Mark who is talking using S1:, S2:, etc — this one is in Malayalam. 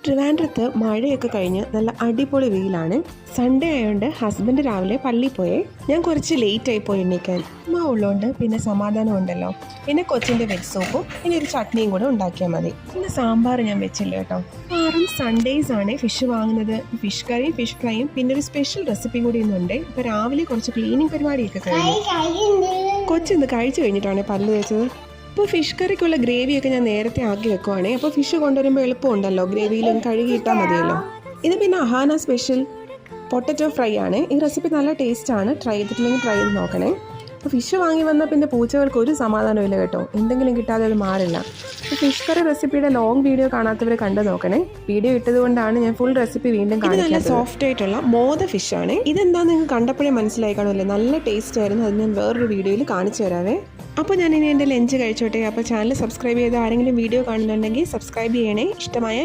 S1: ട്രിവാൻഡ്രത്ത് മഴയൊക്കെ കഴിഞ്ഞ് നല്ല അടിപൊളി വെയിലാണ്. സൺഡേ ആയതുകൊണ്ട് ഹസ്ബൻഡ് രാവിലെ പള്ളിയിൽ പോയേ. ഞാൻ കുറച്ച് ലേറ്റ് ആയി പോയി എണ്ണീക്കാൻ. അമ്മ ഉള്ളതുകൊണ്ട് പിന്നെ സമാധാനം ഉണ്ടല്ലോ. പിന്നെ കൊച്ചിൻ്റെ വെജ് സൂപ്പും പിന്നെ ഒരു ചട്നിയും കൂടെ ഉണ്ടാക്കിയാൽ മതി. പിന്നെ സാമ്പാർ ഞാൻ വെച്ചില്ല കേട്ടോ. ആറും സൺഡേയ്സ് ആണ് ഫിഷ് വാങ്ങുന്നത്. ഫിഷ് കറിയും ഫിഷ് ഫ്രൈയും പിന്നെ ഒരു സ്പെഷ്യൽ റെസിപ്പി കൂടി ഇന്നുണ്ട്. ഇപ്പോൾ രാവിലെ കുറച്ച് ക്ലീനിങ് പരിപാടിയൊക്കെ കഴിഞ്ഞു. കൊച്ചിന്ന് കഴിച്ചു കഴിഞ്ഞിട്ടാണ് പല്ല് തേച്ചത്. അപ്പോൾ ഫിഷ് കറിക്കുള്ള ഗ്രേവിയൊക്കെ ഞാൻ നേരത്തെ ആക്കി വെക്കുവാണേ. അപ്പോൾ ഫിഷ് കൊണ്ടുവരുമ്പോൾ എളുപ്പമുണ്ടല്ലോ, ഗ്രേവിയിലും കഴുകിയിട്ടാൽ മതിയല്ലോ. ഇത് പിന്നെ അഹാന സ്പെഷ്യൽ പൊട്ടറ്റോ ഫ്രൈ ആണ്. ഈ റെസിപ്പി നല്ല ടേസ്റ്റാണ്. ട്രൈ ചെയ്തിട്ടില്ലെങ്കിൽ ട്രൈ ചെയ്ത് നോക്കണേ. അപ്പോൾ ഫിഷ് വാങ്ങി വന്നാൽ പിന്നെ പൂച്ചകൾക്ക് ഒരു സമാധാനമില്ല കേട്ടോ, എന്തെങ്കിലും കിട്ടാതെ അത് മാറില്ല. അപ്പോൾ ഫിഷ് കറി റെസിപ്പിയുടെ ലോങ് വീഡിയോ കാണാത്തവർ കണ്ടു നോക്കണേ. വീഡിയോ ഇട്ടതുകൊണ്ടാണ് ഞാൻ ഫുൾ റെസിപ്പി വീണ്ടും കാണിക്കുന്നത്. നല്ല സോഫ്റ്റ് ആയിട്ടുള്ള മോദ ഫിഷാണ്. ഇതെന്താണെന്ന് നിങ്ങൾക്ക് കണ്ടപ്പോഴേ മനസ്സിലായി കാണുമല്ലേ, നല്ല ടേസ്റ്റ് ആയിരുന്നു. അത് ഞാൻ വേറൊരു വീഡിയോയിൽ കാണിച്ചു തരാവേ. അപ്പോൾ ഞാനിനി എൻ്റെ ലഞ്ച് കഴിച്ചോട്ടെ. അപ്പോൾ ചാനൽ സബ്സ്ക്രൈബ് ചെയ്ത് ആരെങ്കിലും വീഡിയോ കാണുന്നുണ്ടെങ്കിൽ സബ്സ്ക്രൈബ് ചെയ്യണേ. ഇഷ്ടമായ